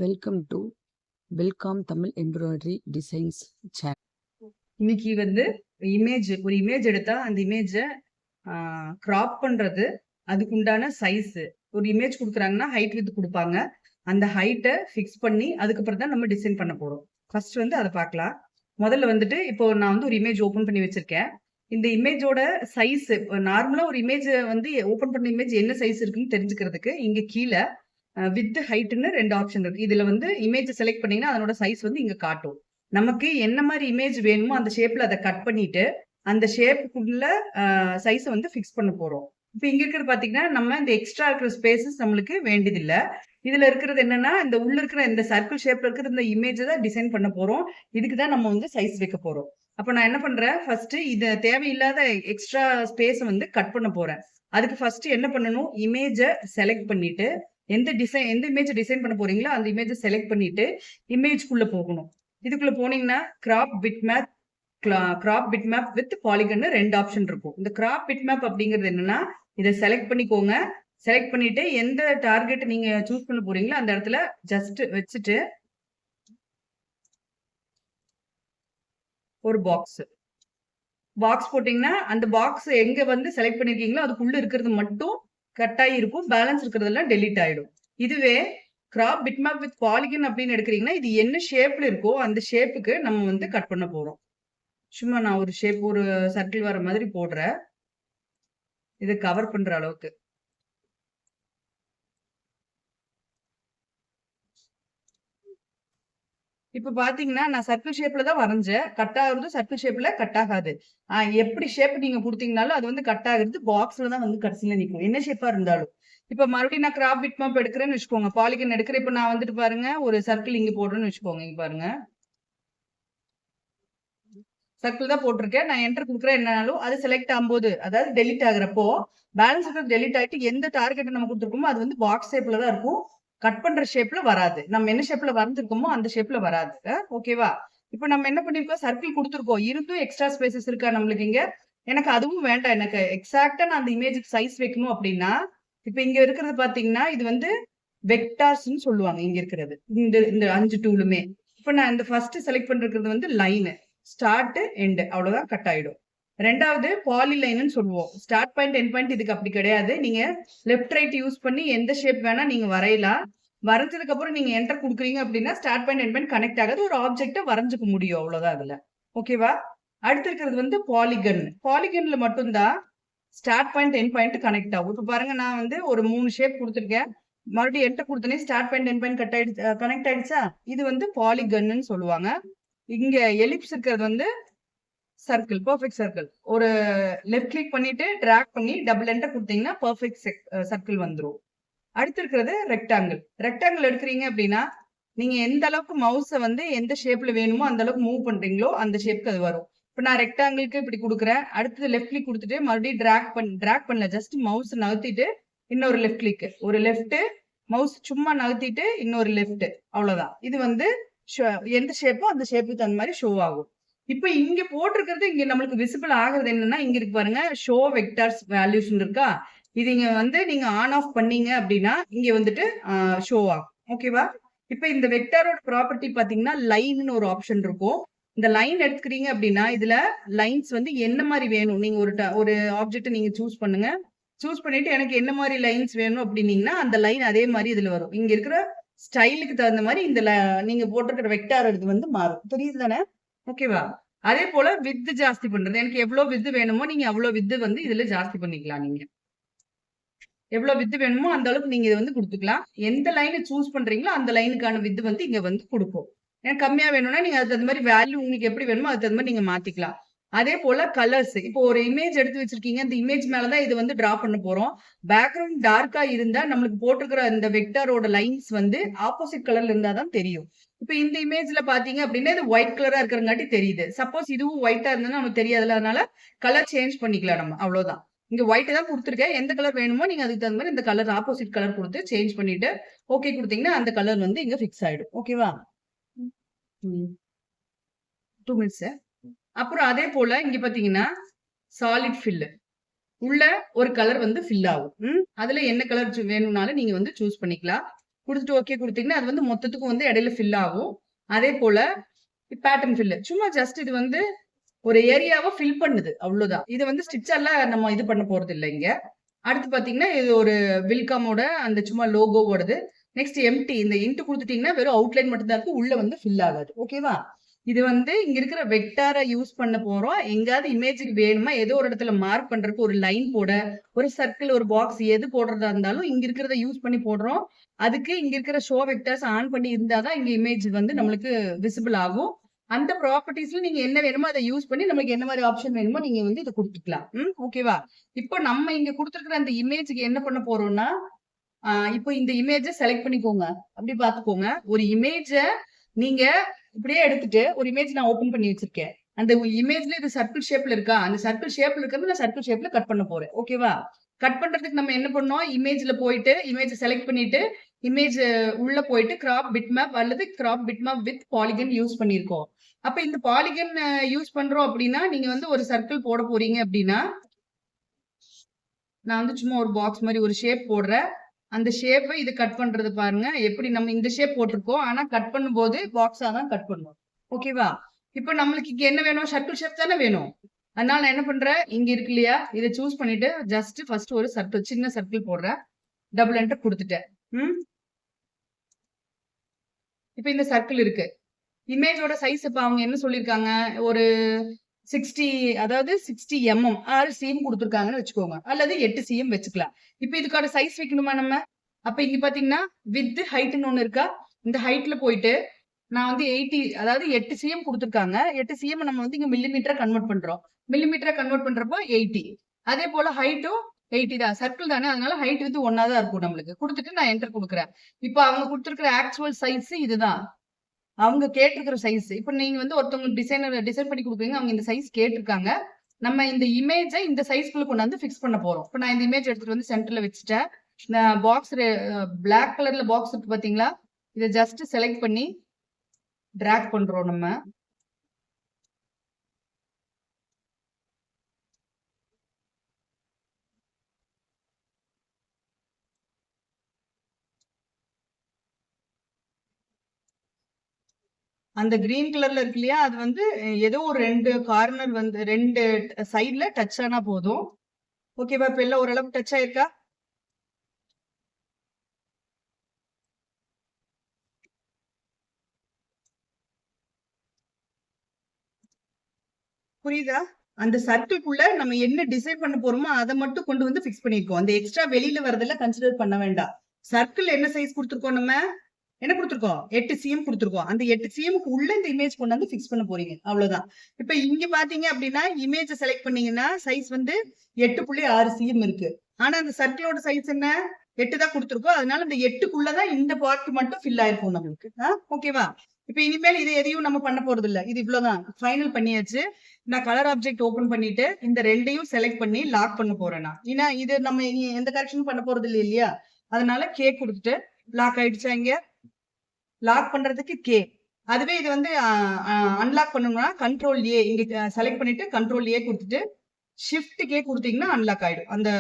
Welcome to welcome Tamil embroidery designs channel. இன்னைக்கு ஒரு image எடுத்தா அந்த இமேஜை கிராப் பண்றது, அதுக்குண்டான சைஸ். ஒரு இமேஜ் கொடுக்குறாங்கன்னா ஹைட் வித் கொடுப்பாங்க. அந்த ஹைட்டை ஃபிக்ஸ் பண்ணி அதுக்கப்புறம் தான் நம்ம டிசைன் பண்ண போறோம். ஃபர்ஸ்ட் அதை பார்க்கலாம். முதல்ல இப்போ நான் ஒரு இமேஜ் ஓபன் பண்ணி வச்சிருக்கேன். இந்த இமேஜோட சைஸ், நார்மலா ஒரு இமேஜ் ஓபன் பண்ண இமேஜ் என்ன சைஸ் இருக்குன்னு தெரிஞ்சுக்கிறதுக்கு இங்க கீழே வித் ஹைட்னு 2 ஆப்ஷன் இருக்கு. இதுல இமேஜ் செலக்ட் பண்ணீங்கன்னா அதனோட சைஸ் இங்க காட்டும். நமக்கு என்ன மாதிரி இமேஜ் வேணுமோ அந்த ஷேப்ல அதை கட் பண்ணிட்டு அந்த ஷேப்புக்குள்ள சைஸை ஃபிக்ஸ் பண்ண போறோம். இப்போ இங்க இருக்கிறது பாத்தீங்கன்னா நம்ம இந்த எக்ஸ்ட்ரா இருக்கிற ஸ்பேசஸ் நம்மளுக்கு வேண்டியதில்லை. இதுல இருக்கிறது என்னன்னா இந்த உள்ள இருக்கிற இந்த சர்க்கிள் ஷேப்ல இருக்கிற இந்த இமேஜ் தான் டிசைன் பண்ண போறோம். இதுக்கு தான் நம்ம சைஸ் வைக்க போறோம். அப்ப நான் என்ன பண்றேன், ஃபர்ஸ்ட் இது தேவையில்லாத எக்ஸ்ட்ரா ஸ்பேஸ் கட் பண்ண போறேன். அதுக்கு ஃபர்ஸ்ட் என்ன பண்ணணும், இமேஜை செலக்ட் பண்ணிட்டு எந்த இமேஜ் டிசைன் பண்ண போறீங்களோ அந்த இமேஜை செலக்ட் பண்ணிட்டு இமேஜ்க்குள்ள போகணும். இதுக்குள்ள போனீங்கன்னா crop bitmap with polygon 2 option இருக்கும். இந்த கிராப் பிட்மேப் அப்படிங்கிறது என்னன்னா, இதை செலக்ட் பண்ணிக்கோங்க. செலக்ட் பண்ணிட்டு எந்த டார்கெட் நீங்க சூஸ் பண்ண போறீங்களோ அந்த இடத்துல ஜஸ்ட் வச்சுட்டு ஒரு பாக்ஸ் போட்டீங்கன்னா அந்த பாக்ஸ் எங்க செலக்ட் பண்ணிருக்கீங்களோ அதுக்குள்ள இருக்கிறது மட்டும் கட் ஆகி இருக்கும். பேலன்ஸ் இருக்கிறதெல்லாம் டெலீட் ஆயிடும். இதுவே கிராப் பிட்மேப் வித் பாலிகன் அப்படின்னு எடுக்கிறீங்கன்னா இது என்ன ஷேப்ல இருக்கோ அந்த ஷேப்புக்கு நம்ம கட் பண்ண போறோம். சும்மா நான் ஒரு சர்க்கிள் வர மாதிரி போடுறேன், இதை கவர் பண்ற அளவுக்கு. இப்ப பாத்தீங்கன்னா நான் சர்க்கிள் ஷேப்ல தான் வரைஞ்சேன். கட் ஆகுறது சர்க்கிள் ஷேப்ல கட் ஆகாது. எப்படி ஷேப் நீங்க கொடுத்தீங்கனாலும் அது கட் ஆகுறது பாக்ஸ்ல தான் கடைசியில நிற்கும், என்ன ஷேப்பா இருந்தாலும். இப்ப மறுபடியும் நான் கிராப் பிட்மேப் எடுக்கிறேன்னு வச்சுக்கோங்க, பாலிகன் எடுக்கிறேன். இப்ப நான் பாருங்க ஒரு சர்க்கிள் இங்க போடுறேன்னு வச்சுக்கோங்க. இங்க பாருங்க சர்க்கிள் தான் போட்டிருக்கேன். நான் என்டர் கொடுக்குறேன். என்னாலும் அது செலக்ட் ஆகும்போது, அதாவது டெலிட் ஆகுறப்போ பேலன்ஸ் இருக்கிறது டெலிட் ஆயிட்டு எந்த டார்கெட் நம்ம கொடுத்துருக்கோமோ அது பாக்ஸ் ஷேப்ல தான் இருக்கும். கட் பண்ற ஷேப்ல வராது. நம்ம என்ன ஷேப்ல வரைஞ்சிருக்கோமோ அந்த ஷேப்ல வராது. ஓகேவா? இப்ப நம்ம என்ன பண்ணிருக்கோம், சர்க்கிள் கொடுத்துருக்கோம். இருந்தும் எக்ஸ்ட்ரா ஸ்பேசஸ் இருக்கா நம்மளுக்கு இங்க? எனக்கு அதுவும் வேண்டாம். எனக்கு எக்ஸாக்டா நான் அந்த இமேஜுக்கு சைஸ் வைக்கணும் அப்படின்னா, இப்ப இங்க இருக்கிறது பாத்தீங்கன்னா இது வெக்டார்ஸ்ன்னு சொல்லுவாங்க. இங்க இருக்கிறது இந்த 5 டூலுமே. இப்ப நான் இந்த ஃபர்ஸ்ட் செலக்ட் பண்றது லைன், ஸ்டார்ட் எண்ட், அவ்வளவுதான், கட் ஆயிடும். ரெண்டாவது பாலி லைன்னு சொல்லுவோம். ஸ்டார்ட் பாயிண்ட் எண்ட் பாயிண்ட் இதுக்கு அப்படி கிடையாது. நீங்க லெஃப்ட் ரைட் யூஸ் பண்ணி எந்த ஷேப் வேணா நீங்க வரையலாம். வரைஞ்சதுக்கு அப்புறம் நீங்க என்டர் கொடுக்குறீங்க அப்படின்னா start point end point connect ஆகாது. ஒரு ஆப்ஜெக்ட வரைஞ்சுக்க முடியும், அவ்வளவுதான் அதுல. ஓகேவா? அடுத்து இருக்கிறது பாலிகன். பாலிகன்ல மட்டும்தான் start point end point connect ஆகும். இப்ப பாருங்க நான் ஒரு 3 ஷேப் கொடுத்துருக்கேன். மறுபடியும் என்டர் கொடுத்தனே start point end point connect ஆயிடுச்சா? இது பாலிகன்னு சொல்லுவாங்க. இங்க எலிப்ஸ் இருக்கிறது சர்க்கிள், பெர்ஃபெக்ட் சர்க்கிள். ஒரு லெஃப்ட் கிளிக் பண்ணிட்டு டிராக் பண்ணி டபுள் என்டர் கொடுத்தீங்கன்னா பெர்ஃபெக்ட் சர்க்கிள் வந்துடும். அடுத்து இருக்கிறது ரெக்டாங்கிள். ரெக்டாங்கிள் எடுக்கிறீங்க அப்படின்னா நீங்க எந்த அளவுக்கு மவுஸை எந்த ஷேப்ல வேணுமோ அந்த அளவுக்கு மூவ் பண்றீங்களோ அந்த ஷேப்க்கு அது வரும். இப்ப நான் ரெக்டாங்கிளுக்கு இப்படி கொடுக்குறேன். அடுத்தது லெஃப்ட் கிளிக் கொடுத்துட்டு மறுபடியும் டிராக் பண்ணல, ஜஸ்ட் மவுஸ் நகர்த்திட்டு இன்னொரு லெஃப்ட் கிளிக், ஒரு லெஃப்ட் மவுஸ் சும்மா நகர்த்திட்டு இன்னொரு லெஃப்ட், அவ்வளவுதான். இது எந்த ஷேப்போ அந்த ஷேப்புக்கு தகுந்த மாதிரி ஷோ ஆகும். இப்ப இங்க போட்டிருக்கிறது இங்க நம்மளுக்கு விசிபிள் ஆகுறது என்னன்னா, இங்க இருக்கு பாருங்க, ஷோ வெக்டார்ஸ் வேல்யூஸ் இருக்கா? இது இங்க நீங்க ஆன் ஆஃப் பண்ணீங்க அப்படின்னா இங்க ஷோ ஆகும். ஓகேவா? இப்ப இந்த வெக்டாரோட ப்ராப்பர்ட்டி பாத்தீங்கன்னா லைன்னு ஒரு ஆப்ஷன் இருக்கும். இந்த லைன் எடுத்துக்கிறீங்க அப்படின்னா இதுல லைன்ஸ் என்ன மாதிரி வேணும், நீங்க ஒரு ஆப்ஜெக்ட் நீங்க சூஸ் பண்ணுங்க. சூஸ் பண்ணிட்டு எனக்கு என்ன மாதிரி லைன்ஸ் வேணும் அப்படின்னீங்கன்னா அந்த லைன் அதே மாதிரி இதுல வரும். இங்க இருக்கிற ஸ்டைலுக்கு தகுந்த மாதிரி இந்த நீங்க போட்டிருக்கிற வெக்டார் இது மாறும். தெரியுது தானே? ஓகேவா? அதே போல வித்து ஜாஸ்தி பண்றது, எனக்கு எவ்வளவு வித்து வேணுமோ நீங்க அவ்வளவு வித்து இதுல ஜாஸ்தி பண்ணிக்கலாம். நீங்க எவ்வளவு வித்து வேணுமோ அந்த அளவுக்கு நீங்க இதை கொடுத்துக்கலாம். எந்த லைனை சூஸ் பண்றீங்களோ அந்த லைனுக்கான வித்து இங்க கொடுக்கும். எனக்கு கம்மியா வேணும்னா நீங்க அது தகுந்த மாதிரி வேல்யூ உங்களுக்கு எப்படி வேணுமோ அது தகுந்த மாதிரி நீங்க மாத்திக்கலாம். அதே போல கலர்ஸ், இப்போ ஒரு இமேஜ் எடுத்து வச்சிருக்கீங்க, இந்த இமேஜ் மேலதான் இது டிரா பண்ண போறோம். பேக்ரவுண்ட் டார்க்கா இருந்தா நம்மளுக்கு போட்டிருக்கிற இந்த வெக்டாரோட லைன்ஸ் ஆப்போசிட் கலர்ல இருந்தாதான் தெரியும். இப்ப இந்த இமேஜ்ல பாத்தீங்க அப்படின்னா இது ஒயிட் கலரா இருக்கிறங்காட்டி தெரியுது. சப்போஸ் இதுவும் ஒயிட்டா இருந்தா நமக்கு தெரியாதுல, அதனால கலர் சேஞ்ச் பண்ணிக்கலாம் நம்ம, அவ்வளவுதான். இங்க ஒயிட் தான் கொடுத்துருக்கேன். எந்த கலர் வேணுமோ நீங்க அதுக்கு தகுந்த மாதிரி இந்த கலர் ஆப்போசிட் கலர் கொடுத்து சேஞ்ச் பண்ணிட்டு ஓகே கொடுத்தீங்கன்னா அந்த கலர் இங்க ஃபிக்ஸ் ஆயிடும். ஓகேவா? 2 மினிட்ஸ். அப்புறம் அதே போல இங்க பாத்தீங்கன்னா சாலிட் ஃபில், உள்ள ஒரு கலர் ஃபில் ஆகும். அதுல என்ன கலர் வேணும்னாலும் நீங்க சூஸ் பண்ணிக்கலாம். கொடுத்துட்டு ஓகே கொடுத்தீங்கன்னா அது வந்து மொத்தத்துக்கும் வந்து இடையில ஃபில் ஆகும். அதே போல பேட்டர்ன் ஃபில் சும்மா ஜஸ்ட் இது வந்து ஒரு ஏரியாவை ஃபில் பண்ணுது அவ்வளவுதான். இது வந்து ஸ்டிச்சர்லாம் நம்ம இது பண்ண போறது இல்லை இங்க. அடுத்து பாத்தீங்கன்னா இது ஒரு வில்காமோட அந்த சும்மா லோகோவோடது. நெக்ஸ்ட் எம்டி இந்த இன்ட் கொடுத்துட்டீங்கன்னா வெறும் அவுட்லைன் மட்டும் தான் இருக்கும், உள்ள வந்து ஃபில் ஆகாது. ஓகேவா? இது வந்து இங்க இருக்கிற வெக்டாரை யூஸ் பண்ண போறோம். எங்காவது இமேஜுக்கு வேணுமா ஏதோ ஒரு இடத்துல மார்க் பண்றதுக்கு ஒரு லைன் போட, ஒரு சர்க்கிள், ஒரு பாக்ஸ் எது போடுறதா இருந்தாலும் இங்க இருக்கிறத யூஸ் பண்ணி போடுறோம். அதுக்கு இங்க இருக்கிற ஷோ வெக்டர்ஸ் ஆன் பண்ணி இருந்தாதான் இங்க இமேஜ் வந்து நம்மளுக்கு விசிபிள் ஆகும். அந்த ப்ராப்பர்ட்டிஸ்ல நீங்க என்ன வேணுமோ அதை யூஸ் பண்ணி நமக்கு என்ன மாதிரி ஆப்ஷன் வேணுமோ நீங்க வந்து இதை கொடுத்துக்கலாம். ஓகேவா? இப்போ நம்ம இங்க கொடுத்துருக்கிற அந்த இமேஜுக்கு என்ன பண்ண போறோம்னா, இப்போ இந்த இமேஜை செலக்ட் பண்ணிக்கோங்க. அப்படி பாத்துக்கோங்க. ஒரு இமேஜ நீங்க இப்படியே எடுத்துட்டு ஒரு இமேஜ் நான் ஓபன் பண்ணி வச்சிருக்கேன். அந்த இமேஜ்ல இது சர்க்கிள் ஷேப்ல இருக்கா? அந்த சர்க்கிள் ஷேப்ல இருக்கிறது நான் சர்க்கிள் ஷேப்ல கட் பண்ண போறேன். ஓகேவா? கட் பண்றதுக்கு நம்ம என்ன பண்ணோம்? இமேஜ்ல போயிட்டு இமேஜ் செலக்ட் பண்ணிட்டு இமேஜ் உள்ள போயிட்டு கிராப் பிட்மேப் அல்லது crop bitmap with polygon use பண்ணிருக்கோம். அப்ப இந்த பாலிகன் யூஸ் பண்றோம் அப்படின்னா நீங்க வந்து ஒரு சர்க்கிள் போட போறீங்க அப்படின்னா, நான் வந்து சும்மா ஒரு பாக்ஸ் மாதிரி ஒரு ஷேப் போடுறேன். அந்த ஷேப்பை இது கட் பண்றது பாருங்க. எப்படி நம்ம இந்த ஷேப் போட்டிருக்கோம். ஆனா கட் பண்ணும்போது பாக்ஸா தான் கட் பண்ணுவோம். ஓகேவா? இப்போ நம்மளுக்கு இங்க என்ன வேணும்? சர்க்கிள் ஷேப் தானே வேணும். அதனால நான் என்ன பண்றேன்? இங்க இருக்கு இல்லையா? இதை சூஸ் பண்ணிட்டு ஜஸ்ட் ஃபர்ஸ்ட் ஒரு சர்க்கிள், சின்ன சர்க்கிள் போடுறேன். டபுள் என்டர் கொடுத்துட்டேன். இப்போ இந்த சர்க்கிள் இருக்கு. இமேஜோட சைஸ் இப்ப அவங்க என்ன சொல்லிருக்காங்க? ஒரு 60, அதாவது 60 mm 6 cm கொடுத்துருக்காங்கன்னு வச்சுக்கோங்க. அல்லது 8 cm வச்சுக்கலாம். இப்ப இதுக்கான சைஸ் வைக்கணுமா நம்ம? அப்ப இங்க பாத்தீங்கன்னா வித் ஹைட்னு ஒண்ணு இருக்கா? இந்த ஹைட்ல போயிட்டு நான் வந்து 80, அதாவது 8 cm கொடுத்துருக்காங்க. 8 cm நம்ம வந்து இங்க மில்லிமீட்டரா கன்வெர்ட் பண்றோம். மில்லிமீட்டரா கன்வெர்ட் பண்றப்போ 80. அதே போல ஹைட்டும் 80 தான். சர்க்கிள் தானே, அதனால ஹைட் வந்து ஒன்னா தான் இருக்கும் நம்மளுக்கு. கொடுத்துட்டு நான் என்டர் கொடுக்குறேன். இப்ப அவங்க கொடுத்துருக்கிற ஆக்சுவல் சைஸ் இதுதான். அவங்க கேட்டிருக்கிற சைஸ். இப்ப நீங்க வந்து ஒருத்தவங்களுக்கு டிசைன் பண்ணி கொடுப்பீங்க. அவங்க இந்த சைஸ் கேட்டிருக்காங்க. நம்ம இந்த இமேஜை இந்த சைஸ்க்குள்ள கொண்டாந்து ஃபிக்ஸ் பண்ண போறோம். இப்ப நான் இந்த இமேஜ் எடுத்துட்டு வந்து சென்டர்ல வச்சுட்டேன். பாக்ஸ் பிளாக் கலர்ல பாக்ஸ் இருக்கு பாத்தீங்களா? இதை ஜஸ்ட் செலக்ட் பண்ணி டிராக் பண்றோம் நம்ம. அந்த கிரீன் கலர்ல இருக்கு இல்லையா? அது வந்து ஏதோ ஒரு 2 கார்னர் வந்து 2 சைட்ல டச் ஆனா போதும். ஓகேவா? இப்ப எல்லாம் ஓரளவுக்கு டச் ஆயிருக்கா? புரியுதா? அந்த சர்க்கிள்குள்ள நம்ம என்ன டிசைன் பண்ண போறோமோ அதை மட்டும் கொண்டு வந்து ஃபிக்ஸ் பண்ணிருக்கோம். அந்த எக்ஸ்ட்ரா வெளியில வரதெல்லாம் கன்சிடர் பண்ண வேண்டாம். சர்க்கிள் என்ன சைஸ் கொடுத்துருக்கோம்? நம்ம என்ன கொடுத்துருக்கோம்? 8 cm கொடுத்துருக்கோம். அந்த 8 cmக்கு உள்ள இந்த இமேஜ் கொண்டு வந்து ஃபிக்ஸ் பண்ண போறீங்க. அவ்வளவுதான். இப்ப இங்க பாத்தீங்க அப்படின்னா இமேஜ் செலக்ட் பண்ணீங்கன்னா சைஸ் வந்து 8.6 cm இருக்கு. ஆனா அந்த சர்க்கிளோட சைஸ் என்ன? 8 தான் கொடுத்துருக்கோம். அதனால இந்த 8க்குள்ளதான் இந்த பார்ட் மட்டும் ஃபில் ஆயிருக்கும் நம்மளுக்கு. ஓகேவா? இப்ப இனிமேல் இது எதையும் நம்ம பண்ண போறது இல்ல. இது இவ்வளவுதான். ஃபைனல் பண்ணியாச்சு. நான் கலர் ஆப்ஜெக்ட் ஓபன் பண்ணிட்டு இந்த ரெண்டையும் செலக்ட் பண்ணி லாக் பண்ண போறேன் நான். ஏன்னா இது நம்ம எந்த கரெக்ஷனும் பண்ண போறது இல்லையா? அதனால கே கொடுத்துட்டு லாக் ஆயிடுச்சா? இங்க லாக் பண்றதுக்கு கே. அதுவே இது வந்து அன்லாக் பண்ணணும்னா கண்ட்ரோல் ஏ இங்க செலக்ட் பண்ணிட்டு கண்ட்ரோல் ஏ கொடுத்துட்டு ஷிஃப்ட் கே கொடுத்தீங்கன்னா அன்லாக் ஆயிடும். அந்த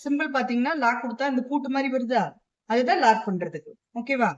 சிம்பிள் பாத்தீங்கன்னா லாக் கொடுத்தா இந்த பூட்டு மாதிரி வருதா? அதுதான் லாக் பண்றதுக்கு. ஓகேவா?